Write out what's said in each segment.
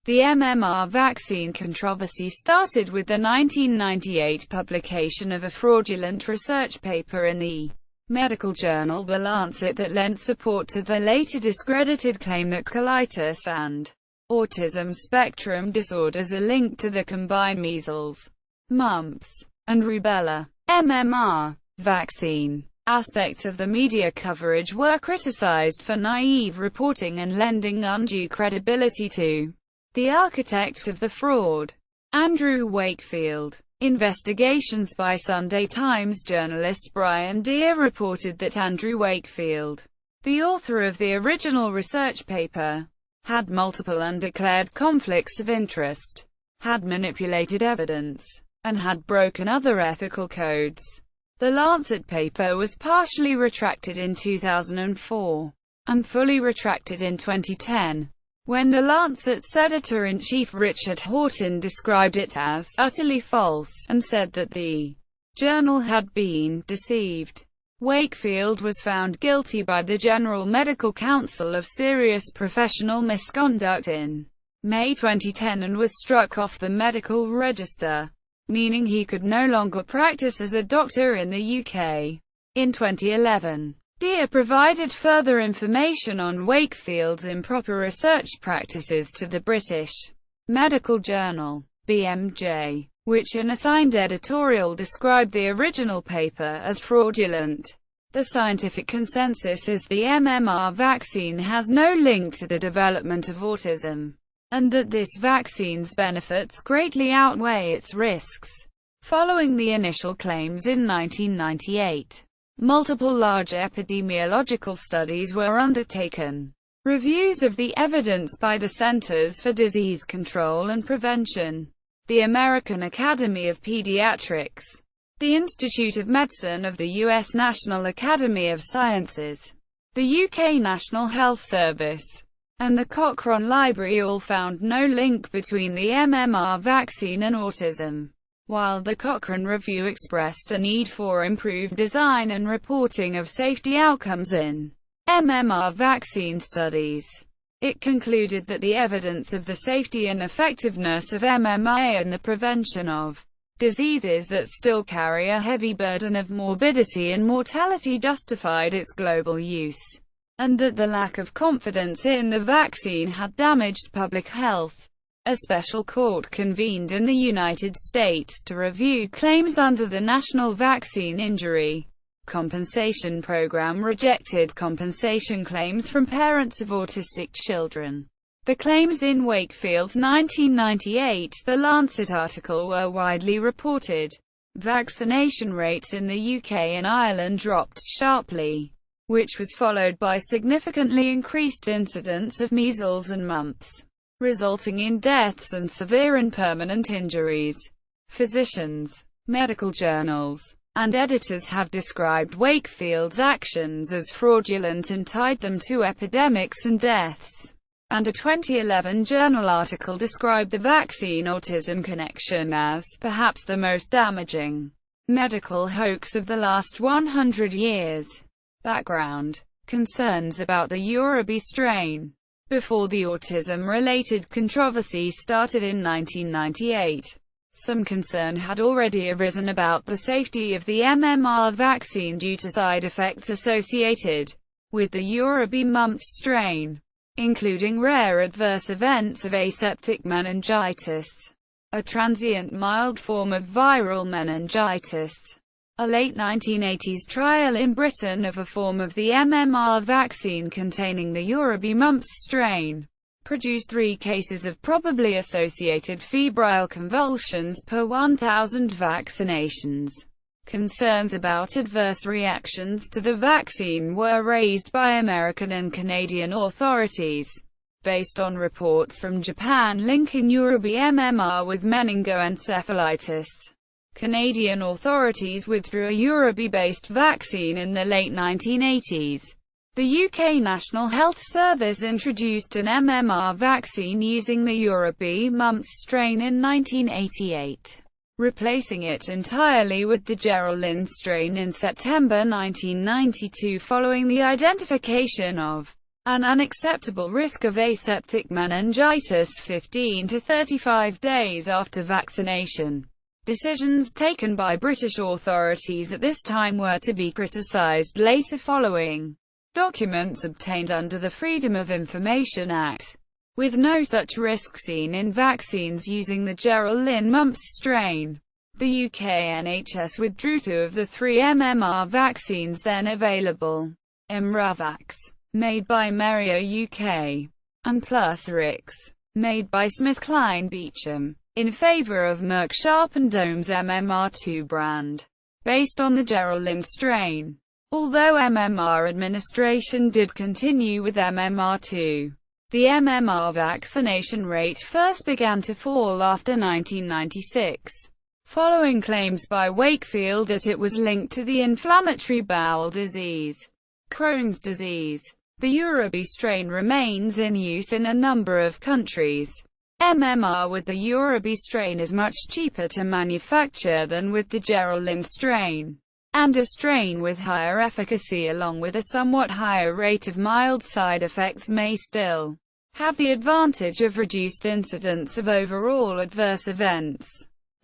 The MMR vaccine controversy started with the 1998 publication of a fraudulent research paper in the medical journal The Lancet that lent support to the later discredited claim that colitis and autism spectrum disorders are linked to the combined measles, mumps, and rubella (MMR) vaccine. Aspects of the media coverage were criticized for naive reporting and lending undue credibility to the architect of the fraud, Andrew Wakefield. Investigations by Sunday Times journalist Brian Deer reported that Andrew Wakefield, the author of the original research paper, had multiple undeclared conflicts of interest, had manipulated evidence, and had broken other ethical codes. The Lancet paper was partially retracted in 2004, and fully retracted in 2010. When the Lancet's editor-in-chief Richard Horton described it as utterly false, and said that the journal had been deceived. Wakefield was found guilty by the General Medical Council of serious professional misconduct in May 2010 and was struck off the medical register, meaning he could no longer practice as a doctor in the UK. In 2011, Deer provided further information on Wakefield's improper research practices to the British medical journal, BMJ, which in a signed editorial described the original paper as fraudulent. The scientific consensus is the MMR vaccine has no link to the development of autism, and that this vaccine's benefits greatly outweigh its risks. Following the initial claims in 1998, multiple large epidemiological studies were undertaken. Reviews of the evidence by the Centers for Disease Control and Prevention, the American Academy of Pediatrics, the Institute of Medicine of the U.S. National Academy of Sciences, the UK National Health Service, and the Cochrane Library all found no link between the MMR vaccine and autism. While the Cochrane Review expressed a need for improved design and reporting of safety outcomes in MMR vaccine studies, it concluded that the evidence of the safety and effectiveness of MMR in the prevention of diseases that still carry a heavy burden of morbidity and mortality justified its global use, and that the lack of confidence in the vaccine had damaged public health. A special court convened in the United States to review claims under the National Vaccine Injury Compensation Program rejected compensation claims from parents of autistic children. The claims in Wakefield's 1998 The Lancet article were widely reported. Vaccination rates in the UK and Ireland dropped sharply, which was followed by significantly increased incidence of measles and mumps, resulting in deaths and severe and permanent injuries. Physicians, medical journals, and editors have described Wakefield's actions as fraudulent and tied them to epidemics and deaths. And a 2011 journal article described the vaccine-autism connection as perhaps the most damaging medical hoax of the last 100 years. Background: concerns about the Yoruba strain. Before the autism-related controversy started in 1998, some concern had already arisen about the safety of the MMR vaccine due to side effects associated with the Yoruba mumps strain, including rare adverse events of aseptic meningitis, a transient mild form of viral meningitis. A late 1980s trial in Britain of a form of the MMR vaccine containing the Yoruba mumps strain produced 3 cases of probably associated febrile convulsions per 1,000 vaccinations. Concerns about adverse reactions to the vaccine were raised by American and Canadian authorities, based on reports from Japan linking Yoruba MMR with meningoencephalitis. Canadian authorities withdrew a Yoruba-based vaccine in the late 1980s. The UK National Health Service introduced an MMR vaccine using the Yoruba mumps strain in 1988, replacing it entirely with the Geraldine strain in September 1992 following the identification of an unacceptable risk of aseptic meningitis 15 to 35 days after vaccination. Decisions taken by British authorities at this time were to be criticised later following documents obtained under the Freedom of Information Act, with no such risk seen in vaccines using the Gerald Lynn mumps strain. The UK NHS withdrew 2 of the 3 MMR vaccines then available, Imravax, made by Merrio UK, and Plusrix, made by SmithKline Beecham, in favour of Merck Sharp and Dohm's MMR2 brand, based on the Gerald Lynn strain. Although MMR administration did continue with MMR2, the MMR vaccination rate first began to fall after 1996, following claims by Wakefield that it was linked to the inflammatory bowel disease, Crohn's disease. The Urabi strain remains in use in a number of countries. MMR with the Urabi strain is much cheaper to manufacture than with the Gerald Lynn strain, and a strain with higher efficacy along with a somewhat higher rate of mild side effects may still have the advantage of reduced incidence of overall adverse events.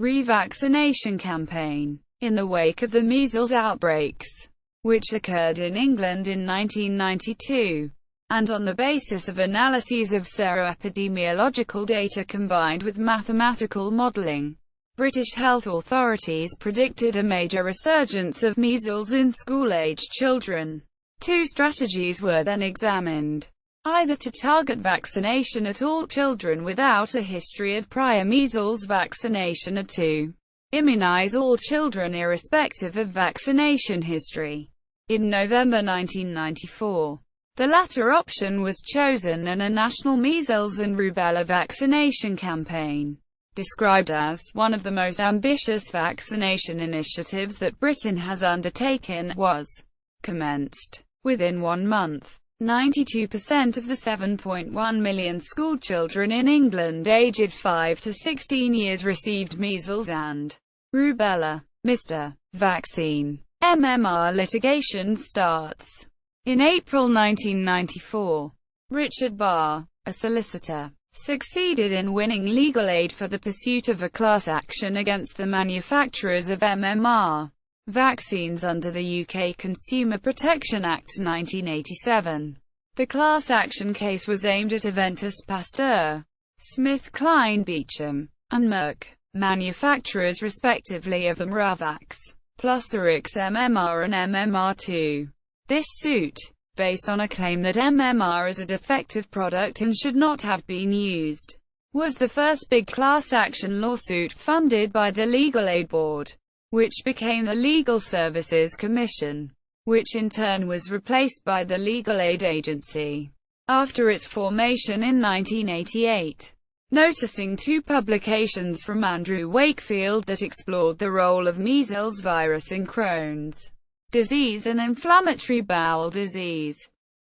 Revaccination Campaign. In the wake of the measles outbreaks, which occurred in England in 1992, and on the basis of analyses of seroepidemiological data combined with mathematical modelling, British health authorities predicted a major resurgence of measles in school-aged children. 2 strategies were then examined: either to target vaccination at all children without a history of prior measles vaccination, or to immunise all children irrespective of vaccination history. In November 1994, the latter option was chosen, and a national measles and rubella vaccination campaign, described as one of the most ambitious vaccination initiatives that Britain has undertaken, was commenced. Within 1 month, 92% of the 7.1 million schoolchildren in England aged 5 to 16 years received measles and rubella. Mr. Vaccine. MMR litigation starts. In April 1994, Richard Barr, a solicitor, succeeded in winning legal aid for the pursuit of a class action against the manufacturers of MMR vaccines under the UK Consumer Protection Act 1987. The class action case was aimed at Aventis Pasteur, SmithKline Beecham, and Merck, manufacturers respectively of Imravax, Plusrix MMR and MMR2. This suit, based on a claim that MMR is a defective product and should not have been used, was the first big class action lawsuit funded by the Legal Aid Board, which became the Legal Services Commission, which in turn was replaced by the Legal Aid Agency after its formation in 1988. Noticing 2 publications from Andrew Wakefield that explored the role of measles virus in Crohn's disease and inflammatory bowel disease,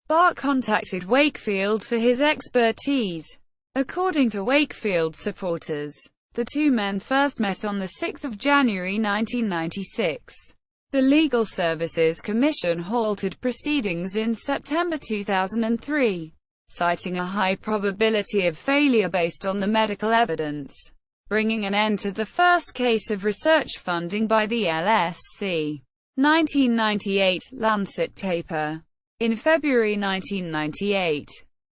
Barr contacted Wakefield for his expertise. According to Wakefield supporters, the 2 men first met on 6 January 1996. The Legal Services Commission halted proceedings in September 2003, citing a high probability of failure based on the medical evidence, bringing an end to the first case of research funding by the LSC. 1998 Lancet Paper. In February 1998,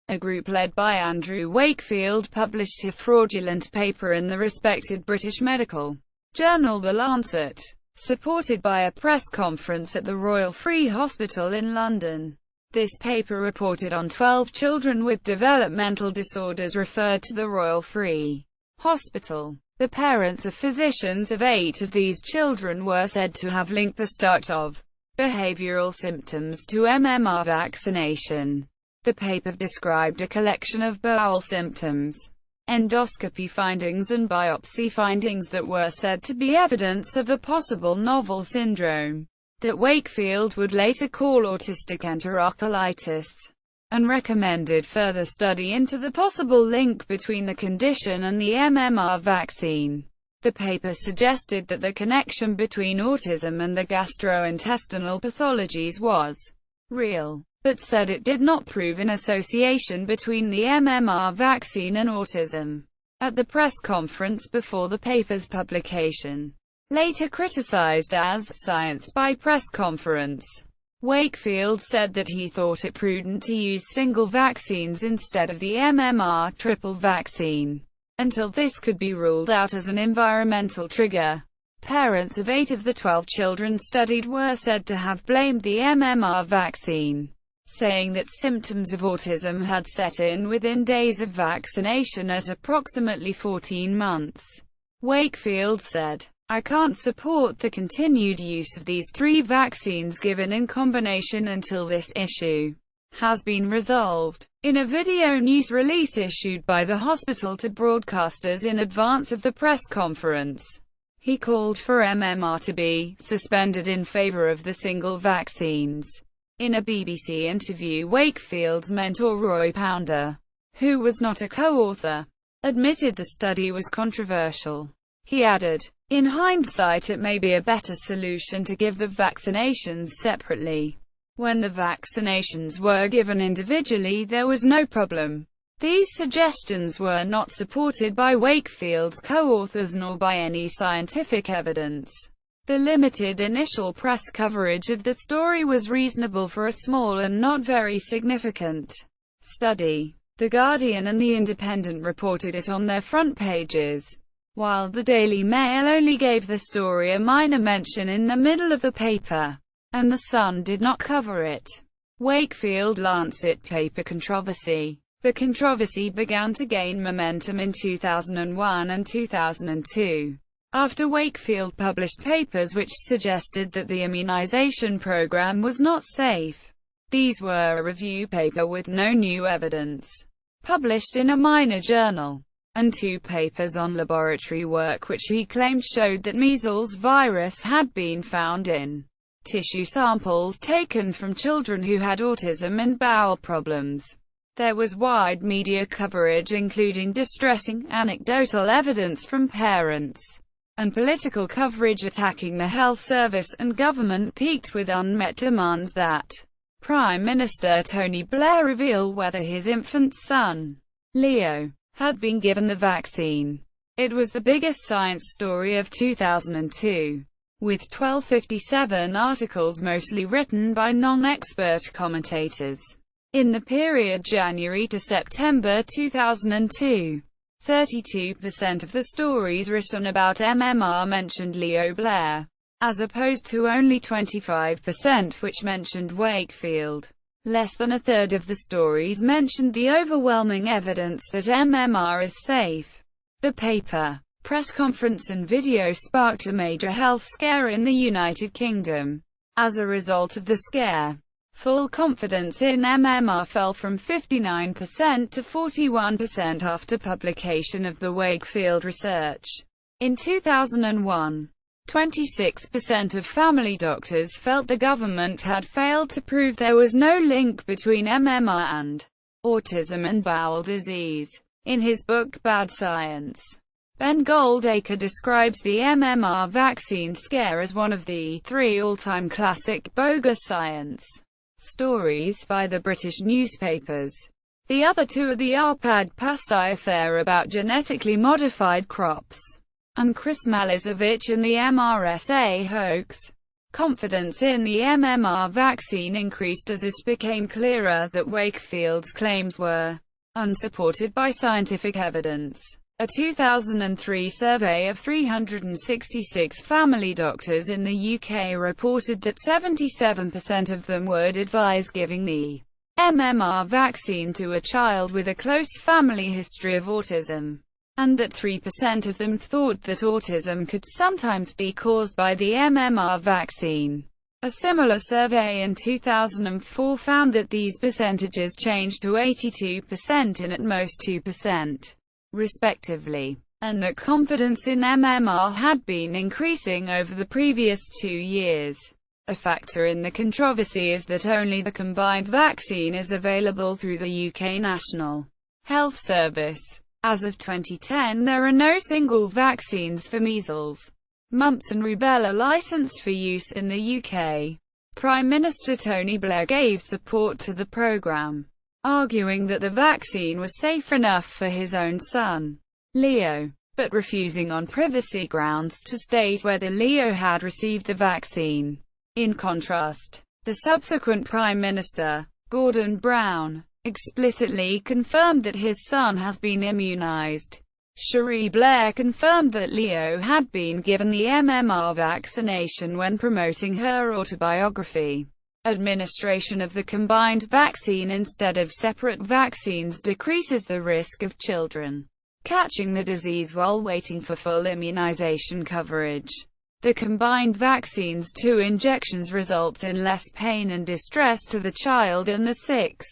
a group led by Andrew Wakefield published a fraudulent paper in the respected British medical journal The Lancet, supported by a press conference at the Royal Free Hospital in London. This paper reported on 12 children with developmental disorders referred to the Royal Free Hospital. The parents of physicians of 8 of these children were said to have linked the start of behavioral symptoms to MMR vaccination. The paper described a collection of bowel symptoms, endoscopy findings and biopsy findings that were said to be evidence of a possible novel syndrome that Wakefield would later call autistic enterocolitis, and recommended further study into the possible link between the condition and the MMR vaccine. The paper suggested that the connection between autism and the gastrointestinal pathologies was real. but said it did not prove an association between the MMR vaccine and autism. At the press conference before the paper's publication, later criticized as "science by press conference," Wakefield said that he thought it prudent to use single vaccines instead of the MMR triple vaccine, until this could be ruled out as an environmental trigger. Parents of 8 of the 12 children studied were said to have blamed the MMR vaccine, saying that symptoms of autism had set in within days of vaccination at approximately 14 months. Wakefield said, "I can't support the continued use of these 3 vaccines given in combination until this issue has been resolved." In a video news release issued by the hospital to broadcasters in advance of the press conference, he called for MMR to be suspended in favor of the single vaccines. In a BBC interview, Wakefield's mentor Roy Pounder, who was not a co-author, admitted the study was controversial. He added, "In hindsight it may be a better solution to give the vaccinations separately. When the vaccinations were given individually there was no problem." These suggestions were not supported by Wakefield's co-authors nor by any scientific evidence. The limited initial press coverage of the story was reasonable for a small and not very significant study. The Guardian and The Independent reported it on their front pages, while the Daily Mail only gave the story a minor mention in the middle of the paper, and The Sun did not cover it. Wakefield Lancet Paper controversy. The controversy began to gain momentum in 2001 and 2002. After Wakefield published papers which suggested that the immunization program was not safe. These were a review paper with no new evidence, published in a minor journal, and 2 papers on laboratory work which he claimed showed that measles virus had been found in tissue samples taken from children who had autism and bowel problems. There was wide media coverage including distressing anecdotal evidence from parents, and political coverage attacking the health service and government peaked with unmet demands that Prime Minister Tony Blair reveal whether his infant son, Leo, had been given the vaccine. It was the biggest science story of 2002, with 1257 articles mostly written by non-expert commentators. In the period January to September 2002, 32% of the stories written about MMR mentioned Leo Blair, as opposed to only 25% which mentioned Wakefield. Less than a third of the stories mentioned the overwhelming evidence that MMR is safe. The paper, press conference and video sparked a major health scare in the United Kingdom. As a result of the scare, full confidence in MMR fell from 59% to 41% after publication of the Wakefield research. In 2001, 26% of family doctors felt the government had failed to prove there was no link between MMR and autism and bowel disease. In his book Bad Science, Ben Goldacre describes the MMR vaccine scare as one of the 3 all-time classic bogus science stories by the British newspapers. The other 2 are the Arpad Pastai affair about genetically modified crops, and Chris Malizevich and the MRSA hoax. Confidence in the MMR vaccine increased as it became clearer that Wakefield's claims were unsupported by scientific evidence. A 2003 survey of 366 family doctors in the UK reported that 77% of them would advise giving the MMR vaccine to a child with a close family history of autism, and that 3% of them thought that autism could sometimes be caused by the MMR vaccine. A similar survey in 2004 found that these percentages changed to 82% and at most 2%. Respectively, and that confidence in MMR had been increasing over the previous 2 years. A factor in the controversy is that only the combined vaccine is available through the UK National Health Service. As of 2010, there are no single vaccines for measles, mumps and rubella licensed for use in the UK. Prime Minister Tony Blair gave support to the program, arguing that the vaccine was safe enough for his own son, Leo, but refusing on privacy grounds to state whether Leo had received the vaccine. In contrast, the subsequent Prime Minister, Gordon Brown, explicitly confirmed that his son has been immunized. Cherie Blair confirmed that Leo had been given the MMR vaccination when promoting her autobiography. Administration of the combined vaccine instead of separate vaccines decreases the risk of children catching the disease while waiting for full immunization coverage. The combined vaccine's 2 injections results in less pain and distress to the child than the 6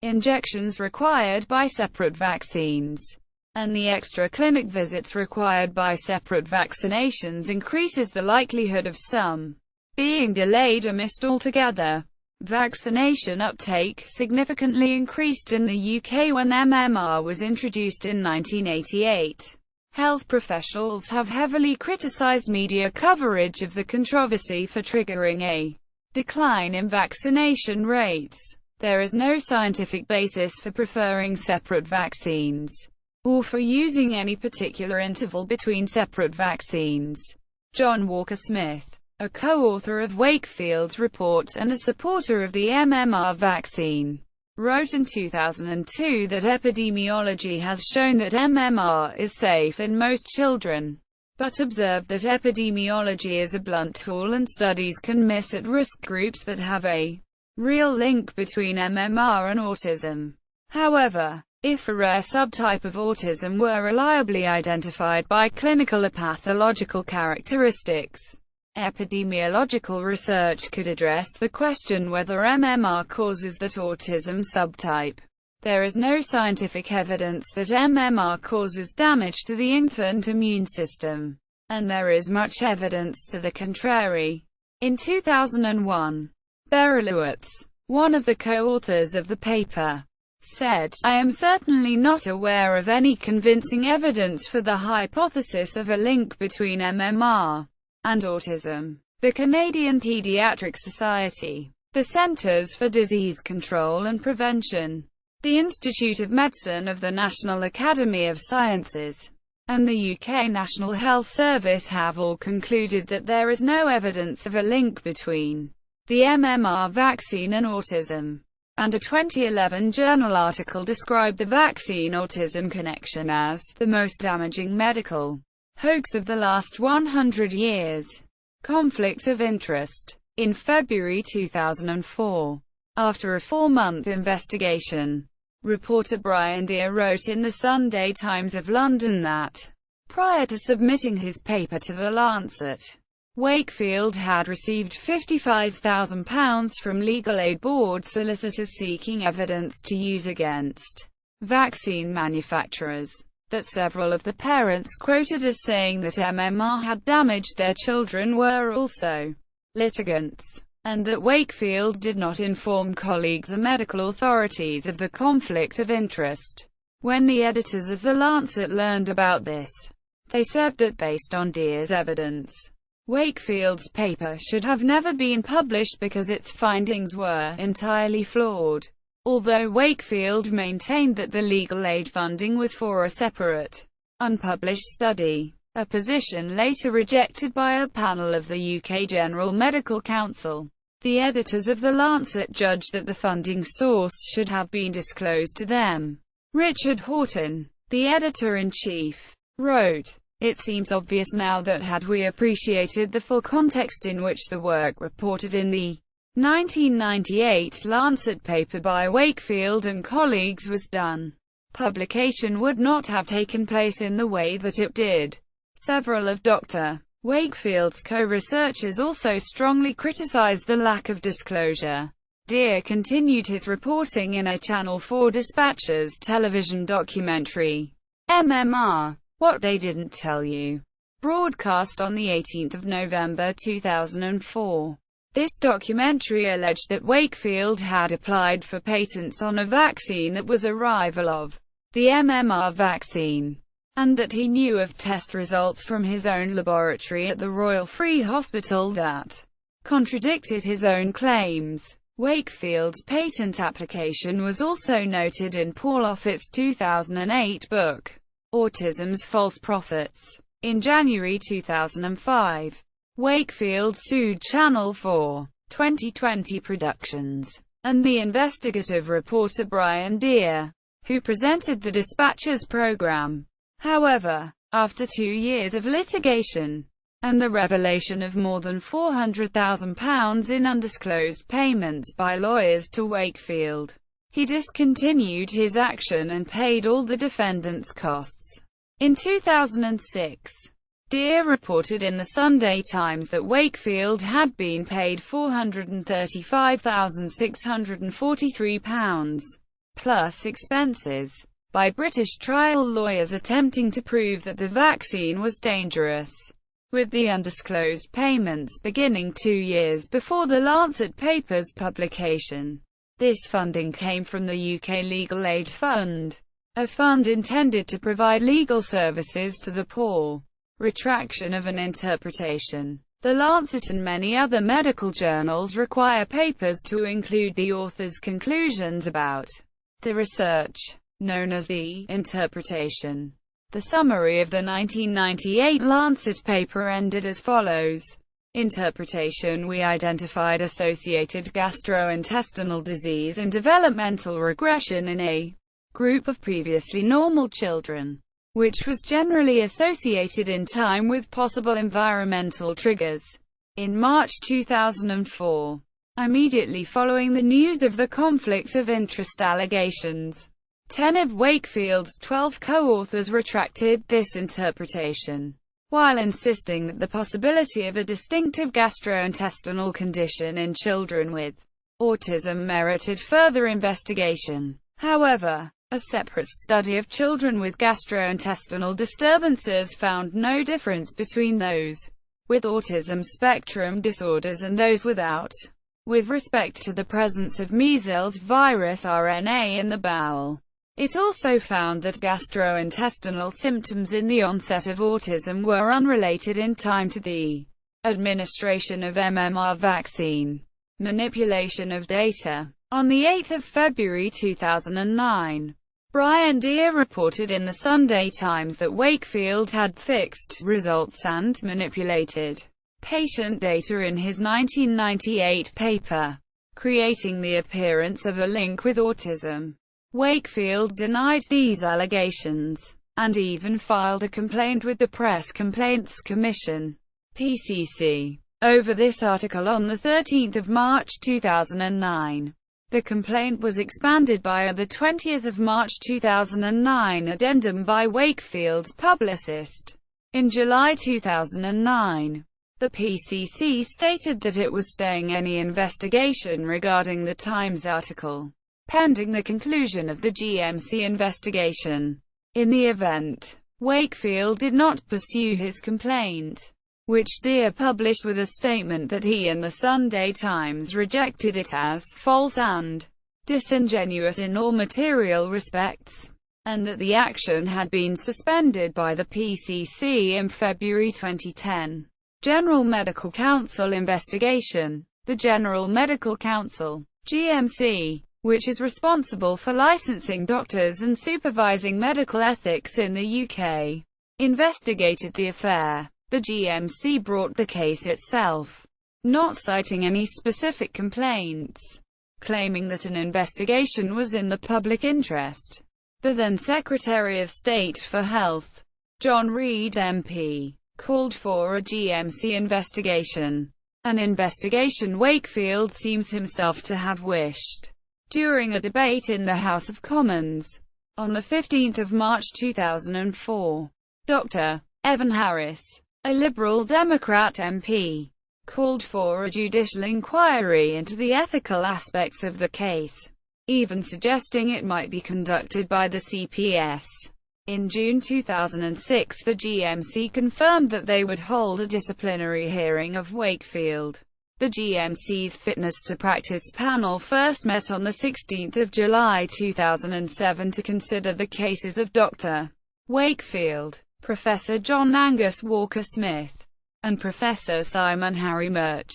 injections required by separate vaccines. And the extra clinic visits required by separate vaccinations increases the likelihood of some being delayed or missed altogether. Vaccination uptake significantly increased in the UK when MMR was introduced in 1988. Health professionals have heavily criticised media coverage of the controversy for triggering a decline in vaccination rates. There is no scientific basis for preferring separate vaccines, or for using any particular interval between separate vaccines. John Walker Smith, a co-author of Wakefield's report and a supporter of the MMR vaccine, wrote in 2002 that epidemiology has shown that MMR is safe in most children, but observed that epidemiology is a blunt tool and studies can miss at-risk groups that have a real link between MMR and autism. However, if a rare subtype of autism were reliably identified by clinical or pathological characteristics, epidemiological research could address the question whether MMR causes that autism subtype. There is no scientific evidence that MMR causes damage to the infant immune system, and there is much evidence to the contrary. In 2001, Berelowitz, one of the co-authors of the paper, said, "I am certainly not aware of any convincing evidence for the hypothesis of a link between MMR and autism." The Canadian Pediatric Society, the Centres for Disease Control and Prevention, the Institute of Medicine of the National Academy of Sciences, and the UK National Health Service have all concluded that there is no evidence of a link between the MMR vaccine and autism. And a 2011 journal article described the vaccine-autism connection as the most damaging medical hoax of the last 100 years. Conflict of interest. In February 2004, after a 4-month investigation, reporter Brian Deer wrote in the Sunday Times of London that, prior to submitting his paper to the Lancet, Wakefield had received £55,000 from legal aid board solicitors seeking evidence to use against vaccine manufacturers, that several of the parents quoted as saying that MMR had damaged their children were also litigants, and that Wakefield did not inform colleagues or medical authorities of the conflict of interest. When the editors of the Lancet learned about this, they said that based on Deer's evidence, Wakefield's paper should have never been published because its findings were entirely flawed. Although Wakefield maintained that the legal aid funding was for a separate, unpublished study, a position later rejected by a panel of the UK General Medical Council, the editors of the Lancet judged that the funding source should have been disclosed to them. Richard Horton, the editor-in-chief, wrote, "It seems obvious now that had we appreciated the full context in which the work reported in the 1998 Lancet paper by Wakefield and colleagues was done, publication would not have taken place in the way that it did." Several of Dr. Wakefield's co-researchers also strongly criticized the lack of disclosure. Deer continued his reporting in a Channel 4 Dispatches television documentary, MMR, What They Didn't Tell You, broadcast on the 18th of November 2004. This documentary alleged that Wakefield had applied for patents on a vaccine that was a rival of the MMR vaccine, and that he knew of test results from his own laboratory at the Royal Free Hospital that contradicted his own claims. Wakefield's patent application was also noted in Paul Offit's 2008 book, Autism's False Prophets. In January 2005, Wakefield sued Channel 4, 2020 Productions, and the investigative reporter Brian Deer, who presented the Dispatches program. However, after 2 years of litigation, and the revelation of more than £400,000 in undisclosed payments by lawyers to Wakefield, he discontinued his action and paid all the defendants' costs. In 2006, Deer reported in the Sunday Times that Wakefield had been paid £435,643, plus expenses, by British trial lawyers attempting to prove that the vaccine was dangerous, with the undisclosed payments beginning 2 years before the Lancet Paper's publication. This funding came from the UK Legal Aid Fund, a fund intended to provide legal services to the poor. Retraction of an interpretation. The Lancet and many other medical journals require papers to include the author's conclusions about the research, known as the interpretation. The summary of the 1998 Lancet paper ended as follows. Interpretation: we identified associated gastrointestinal disease and developmental regression in a group of previously normal children, which was generally associated in time with possible environmental triggers. In March 2004, immediately following the news of the conflict of interest allegations, 10 of Wakefield's 12 co-authors retracted this interpretation, while insisting that the possibility of a distinctive gastrointestinal condition in children with autism merited further investigation. However, a separate study of children with gastrointestinal disturbances found no difference between those with autism spectrum disorders and those without, with respect to the presence of measles virus RNA in the bowel. It also found that gastrointestinal symptoms in the onset of autism were unrelated in time to the administration of MMR vaccine. Manipulation of data. On 8 February 2009, Brian Deer reported in the Sunday Times that Wakefield had fixed results and manipulated patient data in his 1998 paper, creating the appearance of a link with autism. Wakefield denied these allegations, and even filed a complaint with the Press Complaints Commission (PCC) over this article on 13 March 2009. The complaint was expanded by a 20 March 2009 addendum by Wakefield's publicist. In July 2009, the PCC stated that it was staying any investigation regarding the Times article, pending the conclusion of the GMC investigation. In the event, Wakefield did not pursue his complaint, which Deer published with a statement that he and the Sunday Times rejected it as false and disingenuous in all material respects, and that the action had been suspended by the PCC in February 2010. General Medical Council investigation. The General Medical Council, GMC, which is responsible for licensing doctors and supervising medical ethics in the UK, investigated the affair. The GMC brought the case itself, not citing any specific complaints, claiming that an investigation was in the public interest. The then Secretary of State for Health, John Reid MP, called for a GMC investigation, an investigation Wakefield seems himself to have wished. During a debate in the House of Commons on 15 March 2004, Dr. Evan Harris, a Liberal Democrat MP, called for a judicial inquiry into the ethical aspects of the case, even suggesting it might be conducted by the CPS. In June 2006, the GMC confirmed that they would hold a disciplinary hearing of Wakefield. The GMC's Fitness to Practice panel first met on 16 July 2007 to consider the cases of Dr. Wakefield, Professor John Angus Walker-Smith, and Professor Simon Harry Murch.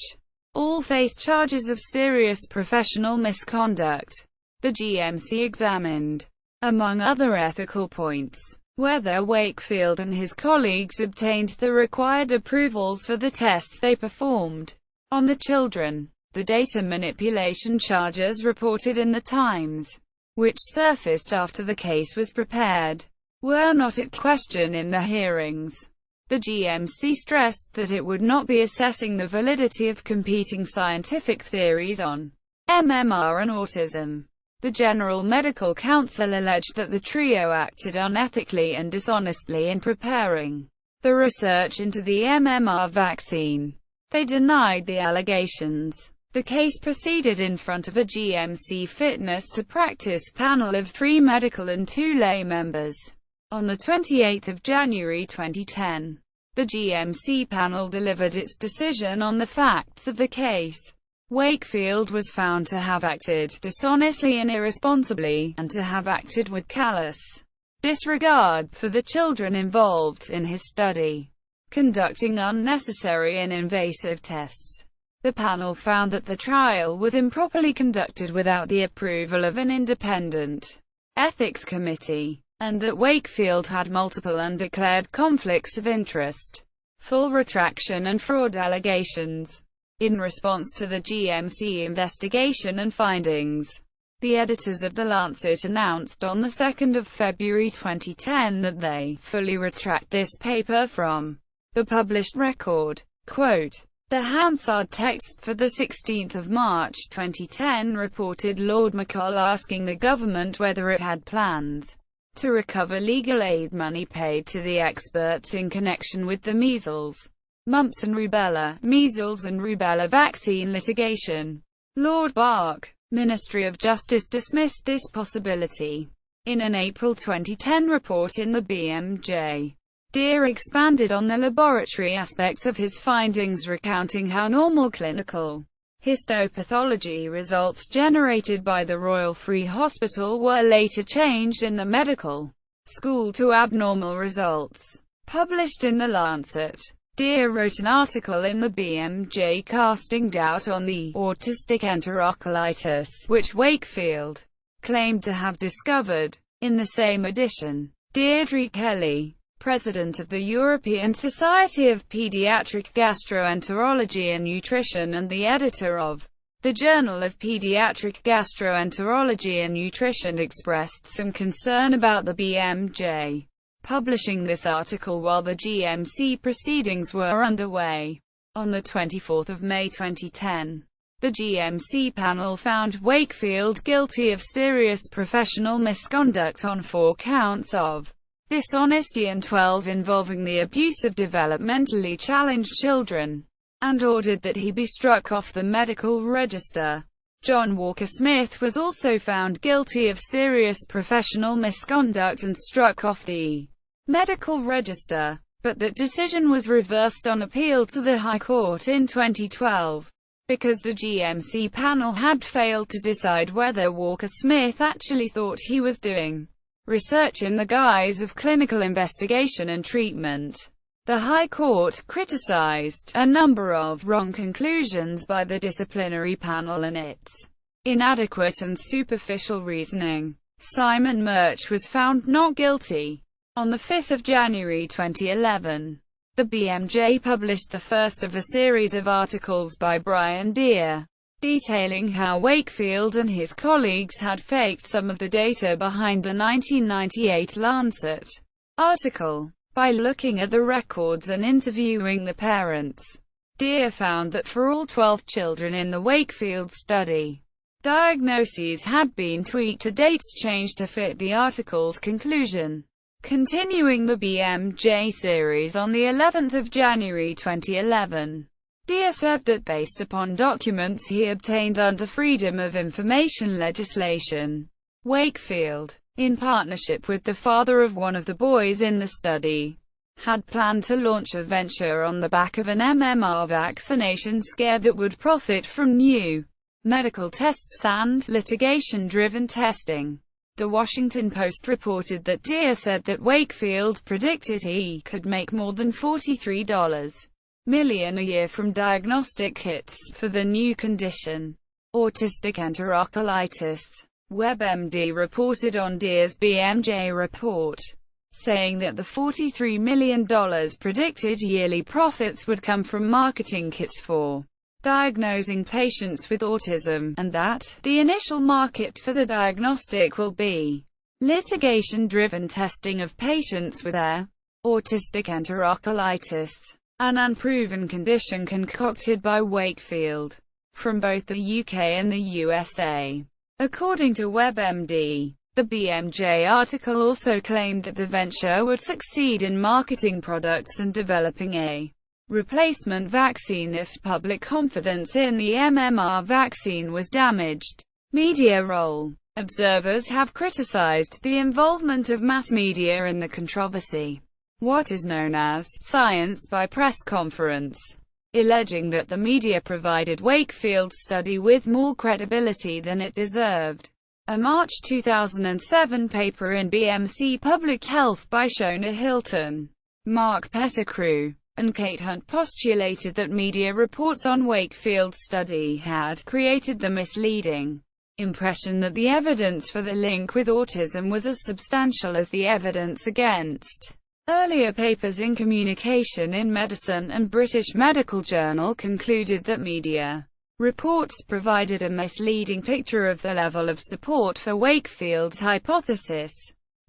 All faced charges of serious professional misconduct. The GMC examined, among other ethical points, whether Wakefield and his colleagues obtained the required approvals for the tests they performed on the children. The data manipulation charges reported in the Times, which surfaced after the case was prepared, were not at question in the hearings. The GMC stressed that it would not be assessing the validity of competing scientific theories on MMR and autism. The General Medical Council alleged that the trio acted unethically and dishonestly in preparing the research into the MMR vaccine. They denied the allegations. The case proceeded in front of a GMC fitness to practice panel of 3 medical and 2 lay members. On 28 January 2010, the GMC panel delivered its decision on the facts of the case. Wakefield was found to have acted dishonestly and irresponsibly, and to have acted with callous disregard for the children involved in his study, conducting unnecessary and invasive tests. The panel found that the trial was improperly conducted without the approval of an independent ethics committee, and that Wakefield had multiple undeclared conflicts of interest, full retraction and fraud allegations. In response to the GMC investigation and findings, the editors of the Lancet announced on 2 February 2010 that they fully retract this paper from the published record. Quote, the Hansard text for 16 March 2010 reported Lord Macaul asking the government whether it had plans to recover legal aid money paid to the experts in connection with the measles, mumps and rubella, vaccine litigation. Lord Bark, Ministry of Justice, dismissed this possibility. In an April 2010 report in the BMJ, Dear expanded on the laboratory aspects of his findings, recounting how normal clinical histopathology results generated by the Royal Free Hospital were later changed in the medical school to abnormal results. Published in the Lancet, Dear wrote an article in the BMJ casting doubt on the autistic enterocolitis, which Wakefield claimed to have discovered. In the same edition, Deirdre Kelly, President of the European Society of Pediatric Gastroenterology and Nutrition and the editor of the Journal of Pediatric Gastroenterology and Nutrition, expressed some concern about the BMJ publishing this article while the GMC proceedings were underway. On 24 May 2010, the GMC panel found Wakefield guilty of serious professional misconduct on 4 counts of dishonesty and 12 involving the abuse of developmentally challenged children, and ordered that he be struck off the medical register. John Walker Smith was also found guilty of serious professional misconduct and struck off the medical register, but that decision was reversed on appeal to the High Court in 2012, because the GMC panel had failed to decide whether Walker Smith actually thought he was doing research in the guise of clinical investigation and treatment. The High Court criticized a number of wrong conclusions by the disciplinary panel and its inadequate and superficial reasoning. Simon Murch was found not guilty. On 5 January 2011, the BMJ published the first of a series of articles by Brian Deer, detailing how Wakefield and his colleagues had faked some of the data behind the 1998 Lancet article. By looking at the records and interviewing the parents, Deer found that for all 12 children in the Wakefield study, diagnoses had been tweaked to dates changed to fit the article's conclusion. Continuing the BMJ series on the 11th of January 2011, Deer said that based upon documents he obtained under Freedom of Information legislation, Wakefield, in partnership with the father of one of the boys in the study, had planned to launch a venture on the back of an MMR vaccination scare that would profit from new medical tests and litigation-driven testing. The Washington Post reported that Deer said that Wakefield predicted he could make more than $43 million a year from diagnostic kits for the new condition, autistic enterocolitis. WebMD reported on Deer's BMJ report, saying that the $43 million predicted yearly profits would come from marketing kits for diagnosing patients with autism, and that the initial market for the diagnostic will be litigation-driven testing of patients with autistic enterocolitis, an unproven condition concocted by Wakefield from both the UK and the USA. According to WebMD, the BMJ article also claimed that the venture would succeed in marketing products and developing a replacement vaccine if public confidence in the MMR vaccine was damaged. Media role. Observers have criticized the involvement of mass media in the controversy, what is known as science by press conference, alleging that the media provided Wakefield's study with more credibility than it deserved. A March 2007 paper in BMC Public Health by Shona Hilton, Mark Pettigrew, and Kate Hunt postulated that media reports on Wakefield's study had created the misleading impression that the evidence for the link with autism was as substantial as the evidence against. Earlier papers in Communication in Medicine and British Medical Journal concluded that media reports provided a misleading picture of the level of support for Wakefield's hypothesis.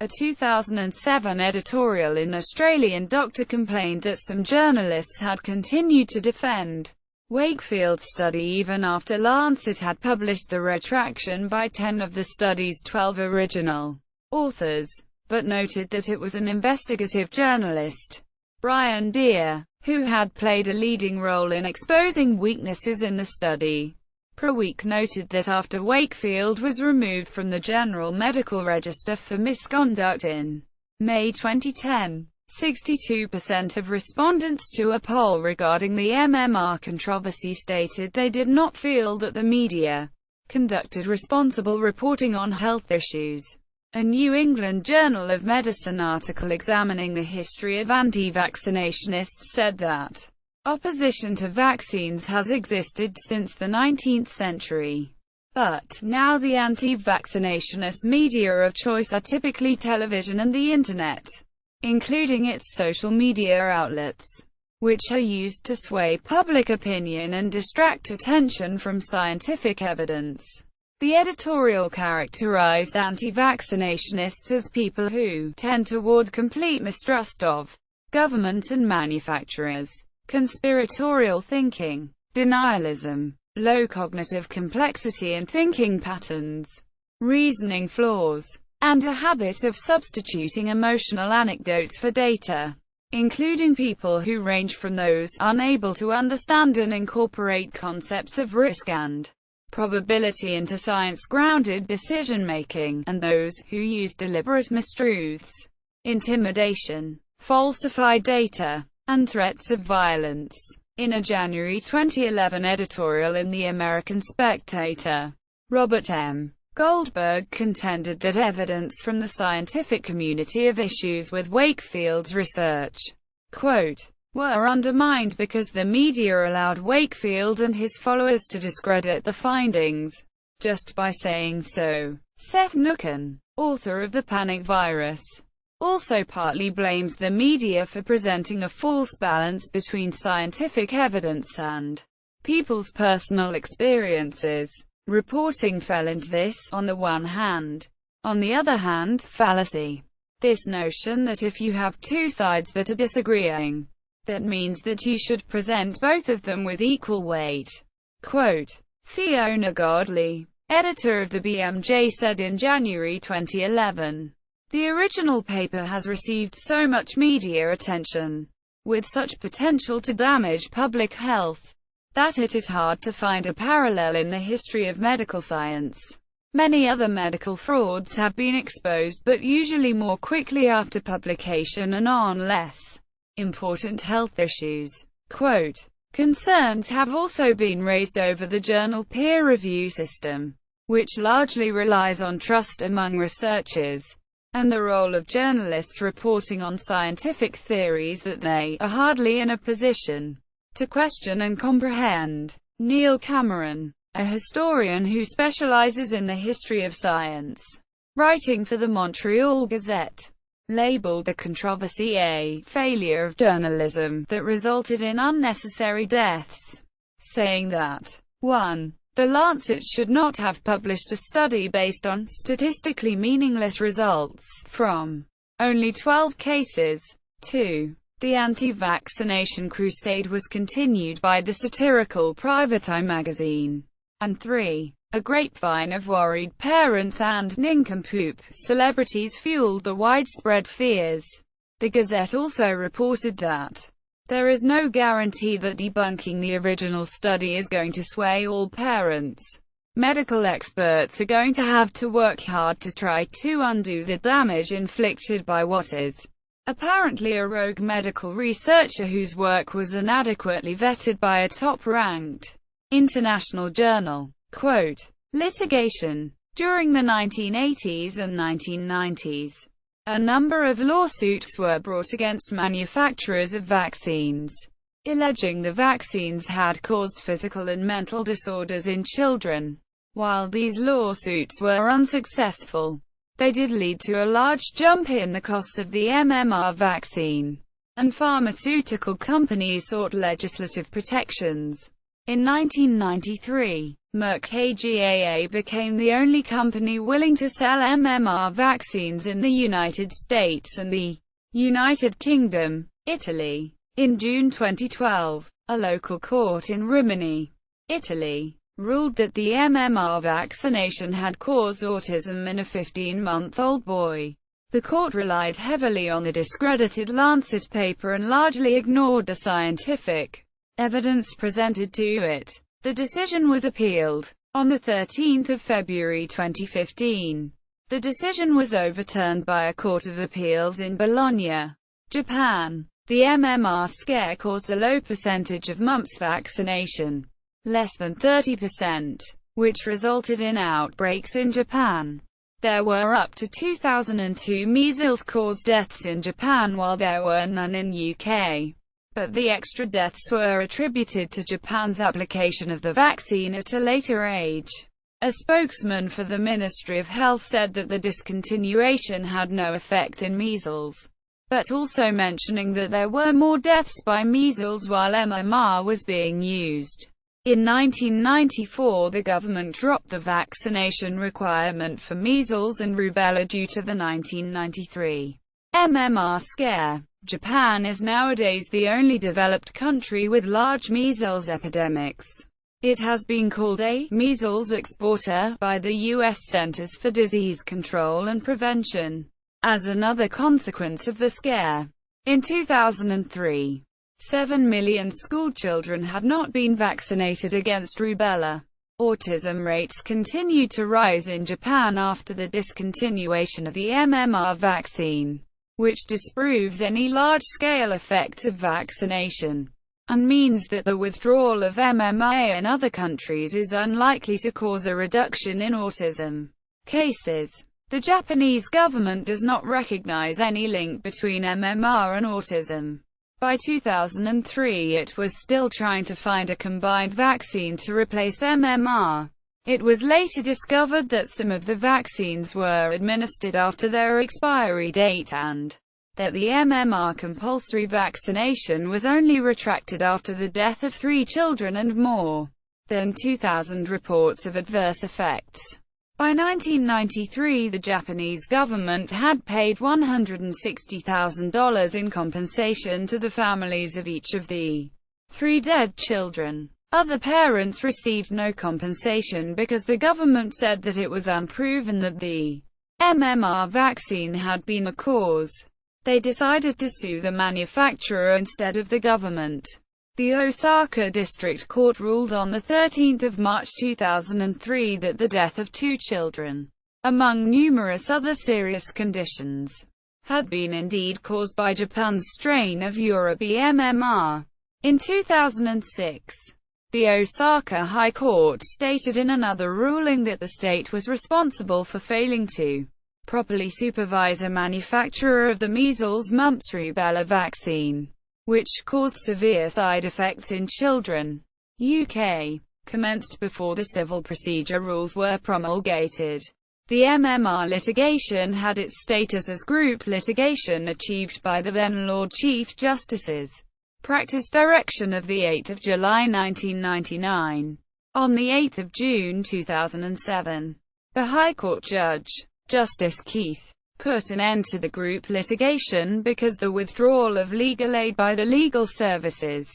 A 2007 editorial in Australian Doctor complained that some journalists had continued to defend Wakefield's study even after Lancet had published the retraction by 10 of the study's 12 original authors, but noted that it was an investigative journalist, Brian Deer, who had played a leading role in exposing weaknesses in the study. ProWeek noted that after Wakefield was removed from the General Medical Register for misconduct in May 2010, 62% of respondents to a poll regarding the MMR controversy stated they did not feel that the media conducted responsible reporting on health issues. A New England Journal of Medicine article examining the history of anti-vaccinationists said that opposition to vaccines has existed since the 19th century. But now the anti-vaccinationist media of choice are typically television and the Internet, including its social media outlets, which are used to sway public opinion and distract attention from scientific evidence. The editorial characterized anti-vaccinationists as people who tend toward complete mistrust of government and manufacturers, conspiratorial thinking, denialism, low cognitive complexity and thinking patterns, reasoning flaws, and a habit of substituting emotional anecdotes for data, including people who range from those unable to understand and incorporate concepts of risk and probability into science-grounded decision-making, and those who use deliberate mistruths, intimidation, falsified data, and threats of violence. In a January 2011 editorial in The American Spectator, Robert M. Goldberg contended that evidence from the scientific community of issues with Wakefield's research, quote, were undermined because the media allowed Wakefield and his followers to discredit the findings just by saying so. Seth Nucken, author of The Panic Virus, also partly blames the media for presenting a false balance between scientific evidence and people's personal experiences. Reporting fell into this, on the one hand. On the other hand, fallacy. This notion that if you have two sides that are disagreeing, that means that you should present both of them with equal weight. Quote, Fiona Godley, editor of the BMJ, said in January 2011, the original paper has received so much media attention, with such potential to damage public health, that it is hard to find a parallel in the history of medical science. Many other medical frauds have been exposed, but usually more quickly after publication and on less important health issues. Quote, concerns have also been raised over the journal peer review system, which largely relies on trust among researchers, and the role of journalists reporting on scientific theories that they are hardly in a position to question and comprehend. Neil Cameron, a historian who specializes in the history of science, writing for the Montreal Gazette, labeled the controversy a failure of journalism that resulted in unnecessary deaths, saying that 1. The Lancet should not have published a study based on statistically meaningless results from only 12 cases. 2. The anti-vaccination crusade was continued by the satirical Private Eye magazine. And 3. A grapevine of worried parents and nincompoop celebrities fueled the widespread fears. The Gazette also reported that there is no guarantee that debunking the original study is going to sway all parents. Medical experts are going to have to work hard to try to undo the damage inflicted by what is apparently a rogue medical researcher whose work was inadequately vetted by a top-ranked international journal. Quote, Litigation. During the 1980s and 1990s, a number of lawsuits were brought against manufacturers of vaccines, alleging the vaccines had caused physical and mental disorders in children. While these lawsuits were unsuccessful, they did lead to a large jump in the costs of the MMR vaccine, and pharmaceutical companies sought legislative protections. In 1993, Merck KGaA became the only company willing to sell MMR vaccines in the United States and the United Kingdom. Italy. In June 2012, a local court in Rimini, Italy, ruled that the MMR vaccination had caused autism in a 15-month-old boy. The court relied heavily on the discredited Lancet paper and largely ignored the scientific evidence presented to it. The decision was appealed. On 13 February 2015, the decision was overturned by a court of appeals in Bologna, Japan. The MMR scare caused a low percentage of mumps vaccination, less than 30%, which resulted in outbreaks in Japan. There were up to 2002 measles-caused deaths in Japan while there were none in UK. But the extra deaths were attributed to Japan's application of the vaccine at a later age. A spokesman for the Ministry of Health said that the discontinuation had no effect in measles, but also mentioning that there were more deaths by measles while MMR was being used. In 1994, the government dropped the vaccination requirement for measles and rubella due to the 1993 MMR scare. Japan is nowadays the only developed country with large measles epidemics. It has been called a measles exporter by the U.S. Centers for Disease Control and Prevention, as another consequence of the scare. In 2003, 7 million schoolchildren had not been vaccinated against rubella. Autism rates continued to rise in Japan after the discontinuation of the MMR vaccine, which disproves any large-scale effect of vaccination, and means that the withdrawal of MMR in other countries is unlikely to cause a reduction in autism cases. The Japanese government does not recognize any link between MMR and autism. By 2003, it was still trying to find a combined vaccine to replace MMR. It was later discovered that some of the vaccines were administered after their expiry date and that the MMR compulsory vaccination was only retracted after the death of 3 children and more than 2,000 reports of adverse effects. By 1993, the Japanese government had paid $160,000 in compensation to the families of each of the 3 dead children. Other parents received no compensation because the government said that it was unproven that the MMR vaccine had been the cause. They decided to sue the manufacturer instead of the government. The Osaka District Court ruled on 13 March 2003 that the death of 2 children, among numerous other serious conditions, had been indeed caused by Japan's strain of Europe MMR. In 2006, the Osaka High Court stated in another ruling that the state was responsible for failing to properly supervise a manufacturer of the measles, mumps, rubella vaccine, which caused severe side effects in children. UK. Commenced before the civil procedure rules were promulgated. The MMR litigation had its status as group litigation achieved by the then Lord Chief Justice's practice direction of 8 July 1999. On 8 June 2007, the High Court Judge, Justice Keith, put an end to the group litigation because the withdrawal of legal aid by the Legal Services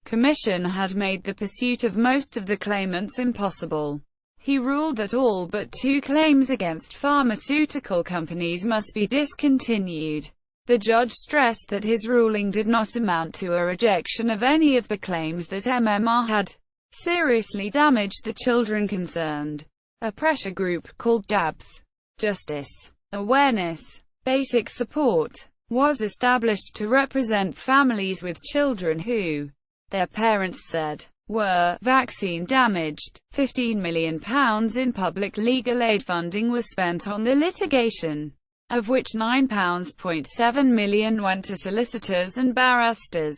Commission had made the pursuit of most of the claimants impossible. He ruled that all but 2 claims against pharmaceutical companies must be discontinued. The judge stressed that his ruling did not amount to a rejection of any of the claims that MMR had seriously damaged the children concerned. A pressure group called DABS, Justice, Awareness, Basic Support, was established to represent families with children who, their parents said, were vaccine damaged. £15 million in public legal aid funding was spent on the litigation, of which £9.7 million went to solicitors and barristers,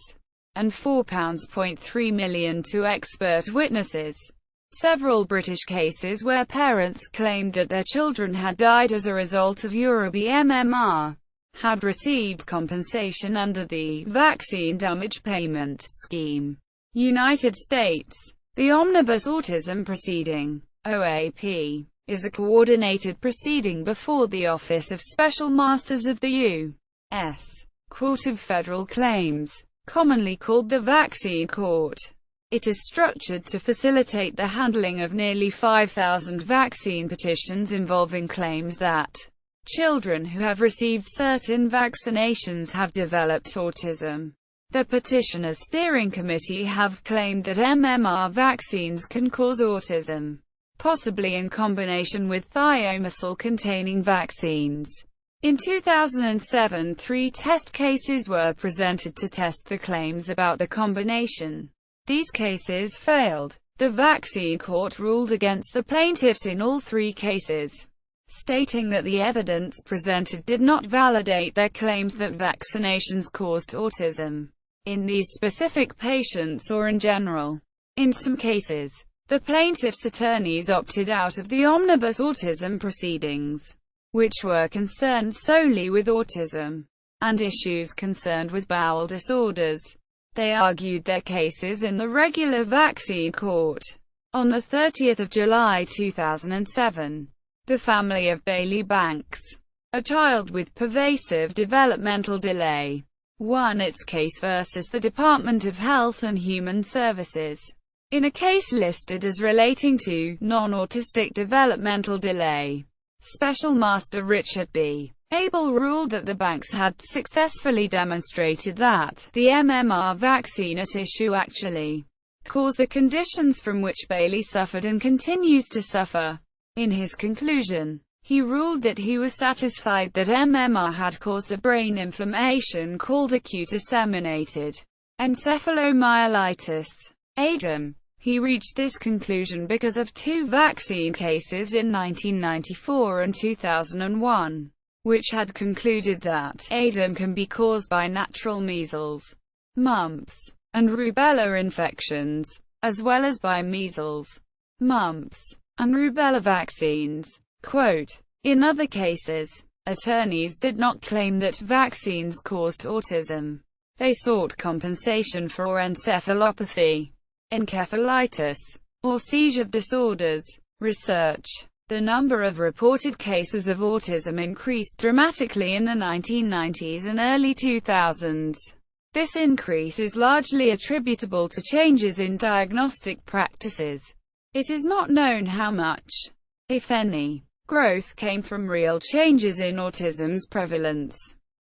and £4.3 million to expert witnesses. Several British cases where parents claimed that their children had died as a result of MMR had received compensation under the Vaccine Damage Payment Scheme. United States. The Omnibus Autism Proceeding, OAP, is a coordinated proceeding before the Office of Special Masters of the U.S. Court of Federal Claims, commonly called the Vaccine Court. It is structured to facilitate the handling of nearly 5,000 vaccine petitions involving claims that children who have received certain vaccinations have developed autism. The petitioners' steering committee have claimed that MMR vaccines can cause autism, possibly in combination with thiamycin-containing vaccines. In 2007, 3 test cases were presented to test the claims about the combination. These cases failed. The Vaccine Court ruled against the plaintiffs in all 3 cases, stating that the evidence presented did not validate their claims that vaccinations caused autism in these specific patients or in general. In some cases, the plaintiffs' attorneys opted out of the Omnibus Autism proceedings, which were concerned solely with autism and issues concerned with bowel disorders. They argued their cases in the regular Vaccine Court. On 30 July 2007, the family of Bailey Banks, a child with pervasive developmental delay, won its case versus the Department of Health and Human Services. In a case listed as relating to non-autistic developmental delay, Special Master Richard B. Abel ruled that the banks had successfully demonstrated that the MMR vaccine at issue actually caused the conditions from which Bailey suffered and continues to suffer. In his conclusion, he ruled that he was satisfied that MMR had caused a brain inflammation called acute disseminated encephalomyelitis, ADEM. He reached this conclusion because of 2 vaccine cases in 1994 and 2001, which had concluded that ADEM can be caused by natural measles, mumps, and rubella infections, as well as by measles, mumps, and rubella vaccines. Quote, in other cases, attorneys did not claim that vaccines caused autism. They sought compensation for encephalopathy, encephalitis, or seizure disorders. Research. The number of reported cases of autism increased dramatically in the 1990s and early 2000s. This increase is largely attributable to changes in diagnostic practices. It is not known how much, if any, growth came from real changes in autism's prevalence,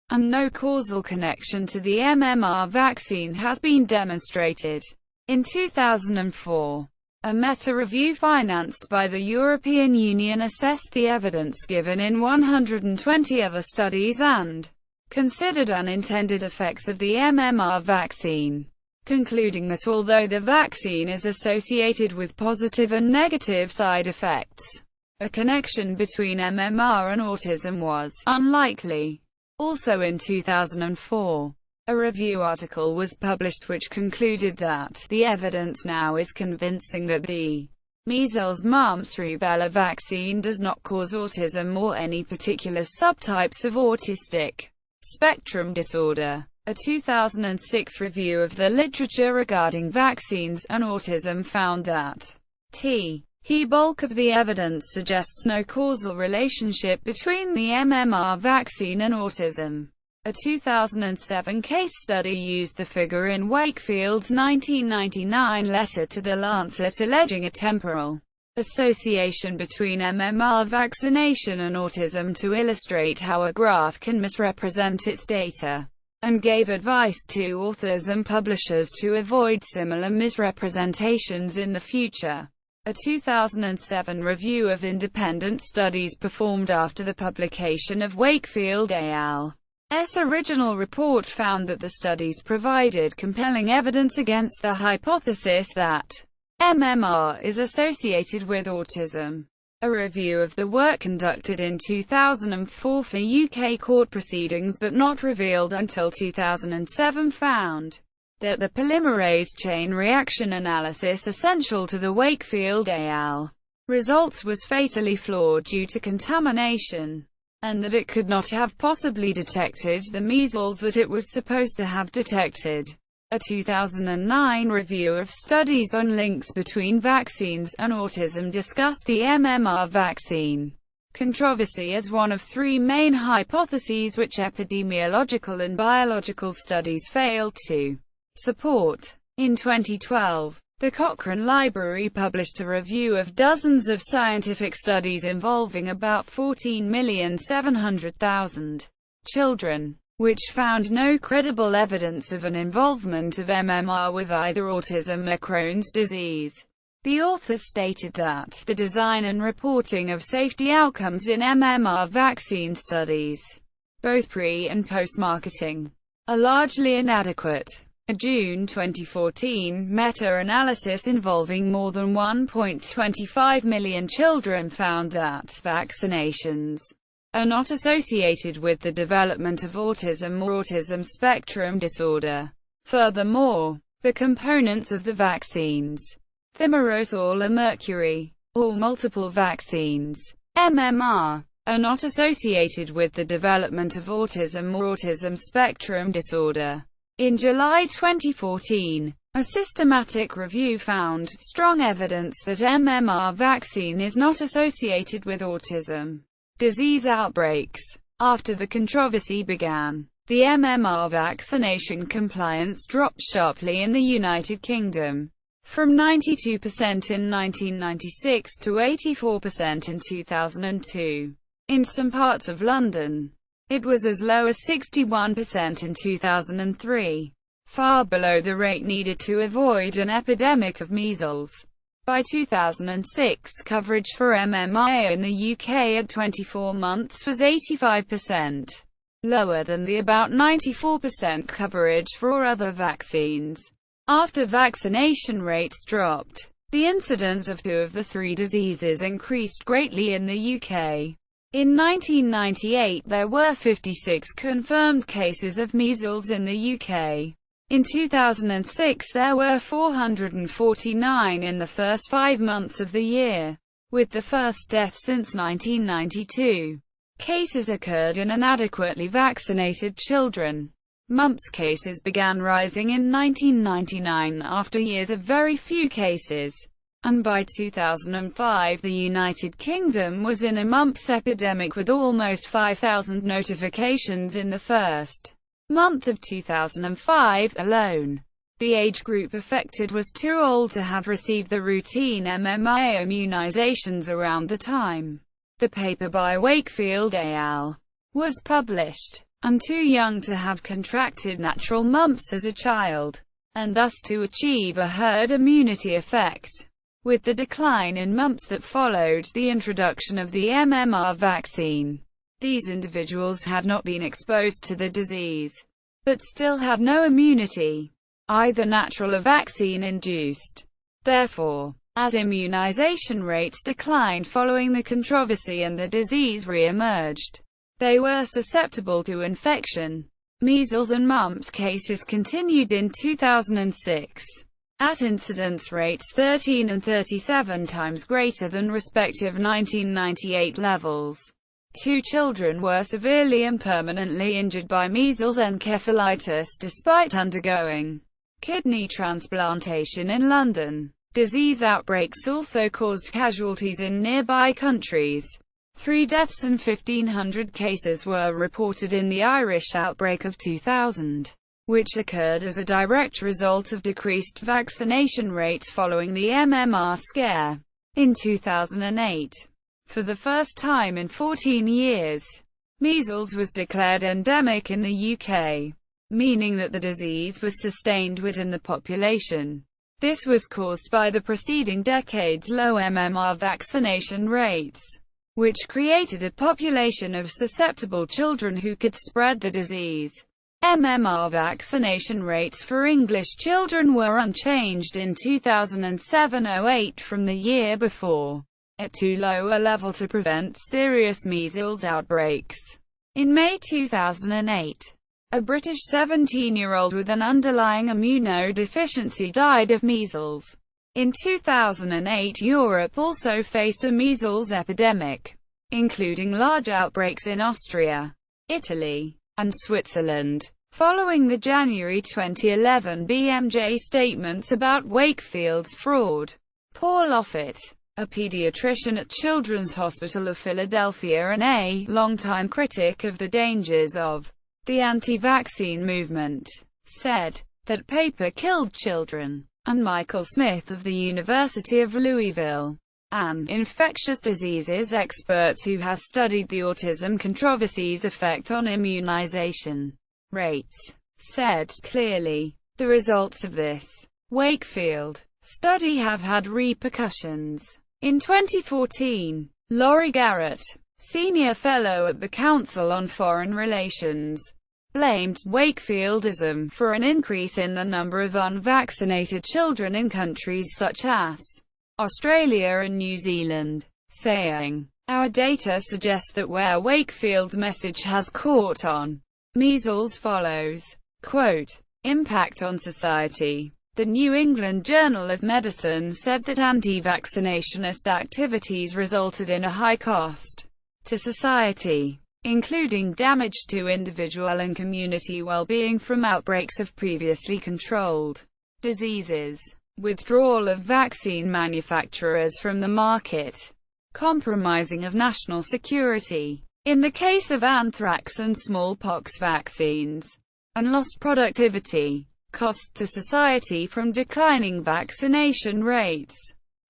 and no causal connection to the MMR vaccine has been demonstrated. In 2004, a meta-review financed by the European Union assessed the evidence given in 120 other studies and considered unintended effects of the MMR vaccine, concluding that although the vaccine is associated with positive and negative side effects, a connection between MMR and autism was unlikely. Also in 2004, A review article was published which concluded that the evidence now is convincing that the measles, mumps, rubella vaccine does not cause autism or any particular subtypes of autistic spectrum disorder. A 2006 review of the literature regarding vaccines and autism found that the bulk of the evidence suggests no causal relationship between the MMR vaccine and autism. A 2007 case study used the figure in Wakefield's 1999 letter to the Lancet alleging a temporal association between MMR vaccination and autism to illustrate how a graph can misrepresent its data, and gave advice to authors and publishers to avoid similar misrepresentations in the future. A 2007 review of independent studies performed after the publication of Wakefield al. S. original report found that the studies provided compelling evidence against the hypothesis that MMR is associated with autism. A review of the work conducted in 2004 for UK court proceedings but not revealed until 2007 found that the polymerase chain reaction analysis essential to the Wakefield al. results was fatally flawed due to contamination, and that it could not have possibly detected the measles that it was supposed to have detected. A 2009 review of studies on links between vaccines and autism discussed the MMR vaccine controversy as one of three main hypotheses which epidemiological and biological studies failed to support. In 2012, the Cochrane Library published a review of dozens of scientific studies involving about 14,700,000 children, which found no credible evidence of an involvement of MMR with either autism or Crohn's disease. The authors stated that the design and reporting of safety outcomes in MMR vaccine studies, both pre- and post-marketing, are largely inadequate. A June 2014 meta-analysis involving more than 1.25 million children found that vaccinations are not associated with the development of autism or autism spectrum disorder. Furthermore, the components of the vaccines, thimerosal or mercury, or multiple vaccines, MMR, are not associated with the development of autism or autism spectrum disorder. In July 2014, a systematic review found strong evidence that MMR vaccine is not associated with autism disease outbreaks. After the controversy began, the MMR vaccination compliance dropped sharply in the United Kingdom, from 92% in 1996 to 84% in 2002. In some parts of London, it was as low as 61% in 2003, far below the rate needed to avoid an epidemic of measles. By 2006, coverage for MMR in the UK at 24 months was 85%, lower than the about 94% coverage for other vaccines. After vaccination rates dropped, the incidence of two of the three diseases increased greatly in the UK. In 1998 there were 56 confirmed cases of measles in the UK. In 2006 there were 449 in the first 5 months of the year, with the first death since 1992. Cases occurred in inadequately vaccinated children. Mumps cases began rising in 1999 after years of very few cases, and by 2005 the United Kingdom was in a mumps epidemic with almost 5,000 notifications in the first month of 2005 alone. The age group affected was too old to have received the routine MMR immunizations around the time the paper by Wakefield al. was published, and too young to have contracted natural mumps as a child, and thus to achieve a herd immunity effect. With the decline in mumps that followed the introduction of the MMR vaccine, these individuals had not been exposed to the disease, but still had no immunity, either natural or vaccine-induced. Therefore, as immunization rates declined following the controversy and the disease re-emerged, they were susceptible to infection. Measles and mumps cases continued in 2006, at incidence rates 13 and 37 times greater than respective 1998 levels. 2 children were severely and permanently injured by measles encephalitis despite undergoing kidney transplantation in London. Disease outbreaks also caused casualties in nearby countries. 3 deaths and 1,500 cases were reported in the Irish outbreak of 2000, which occurred as a direct result of decreased vaccination rates following the MMR scare. In 2008, for the first time in 14 years, measles was declared endemic in the UK, meaning that the disease was sustained within the population. This was caused by the preceding decade's low MMR vaccination rates, which created a population of susceptible children who could spread the disease. MMR vaccination rates for English children were unchanged in 2007-08 from the year before, at too low a level to prevent serious measles outbreaks. In May 2008, a British 17-year-old with an underlying immunodeficiency died of measles. In 2008, Europe also faced a measles epidemic, including large outbreaks in Austria, Italy, and Switzerland. Following the January 2011 BMJ statements about Wakefield's fraud, Paul Offit, a pediatrician at Children's Hospital of Philadelphia and a longtime critic of the dangers of the anti-vaccine movement, said that paper killed children. And Michael Smith of the University of Louisville, an infectious diseases expert who has studied the autism controversy's effect on immunization rates, said clearly, the results of this Wakefield study have had repercussions. In 2014, Laurie Garrett, senior fellow at the Council on Foreign Relations, blamed Wakefieldism for an increase in the number of unvaccinated children in countries such as Australia and New Zealand, saying, "Our data suggests that where Wakefield's message has caught on, measles follows." Quote, impact on society. The New England Journal of Medicine said that anti-vaccinationist activities resulted in a high cost to society, including damage to individual and community well-being from outbreaks of previously controlled diseases, withdrawal of vaccine manufacturers from the market, compromising of national security, in the case of anthrax and smallpox vaccines, and lost productivity, costs to society from declining vaccination rates,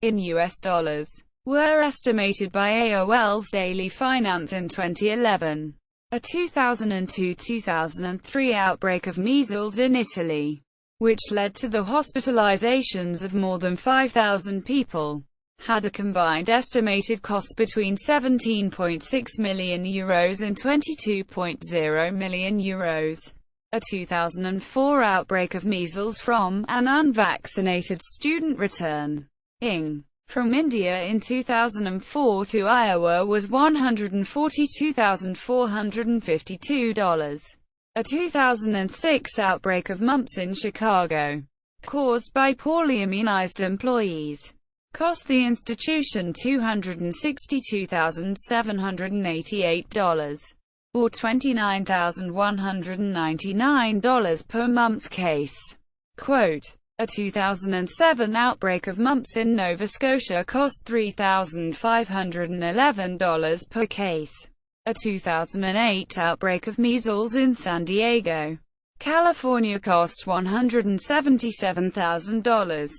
in US dollars, were estimated by AOL's Daily Finance in 2011. A 2002-2003 outbreak of measles in Italy, which led to the hospitalizations of more than 5,000 people, had a combined estimated cost between €17.6 million and €22.0 million. A 2004 outbreak of measles from an unvaccinated student return from India in 2004 to Iowa was $142,452. A 2006 outbreak of mumps in Chicago, caused by poorly immunized employees, cost the institution $262,788, or $29,199 per mumps case. Quote, a 2007 outbreak of mumps in Nova Scotia cost $3,511 per case. A 2008 outbreak of measles in San Diego, California cost $177,000,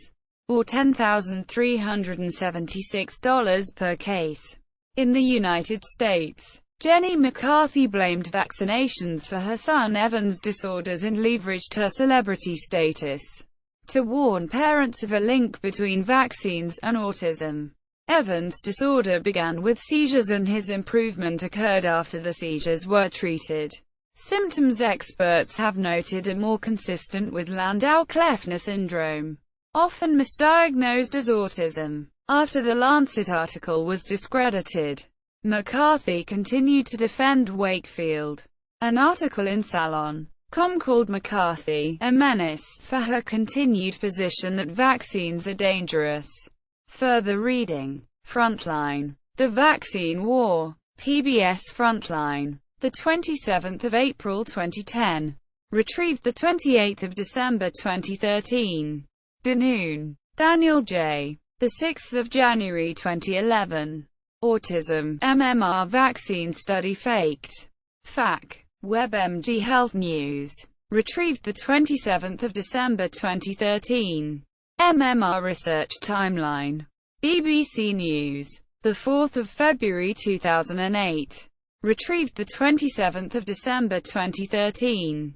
or $10,376 per case. In the United States, Jenny McCarthy blamed vaccinations for her son Evan's disorders and leveraged her celebrity status to warn parents of a link between vaccines and autism. Evan's disorder began with seizures and his improvement occurred after the seizures were treated. Symptoms experts have noted are more consistent with Landau-Kleffner syndrome, often misdiagnosed as autism. After the Lancet article was discredited, McCarthy continued to defend Wakefield. An article in Salon called McCarthy a menace for her continued position that vaccines are dangerous. Further reading. Frontline. The Vaccine War. PBS Frontline. 27 April 2010. Retrieved 28 December 2013. Danoon. Daniel J. 6 January 2011. Autism, MMR vaccine study faked. FAQ. WebMD Health News. Retrieved 27 December 2013. MMR Research Timeline. BBC News. 4 February 2008. Retrieved 27 December 2013.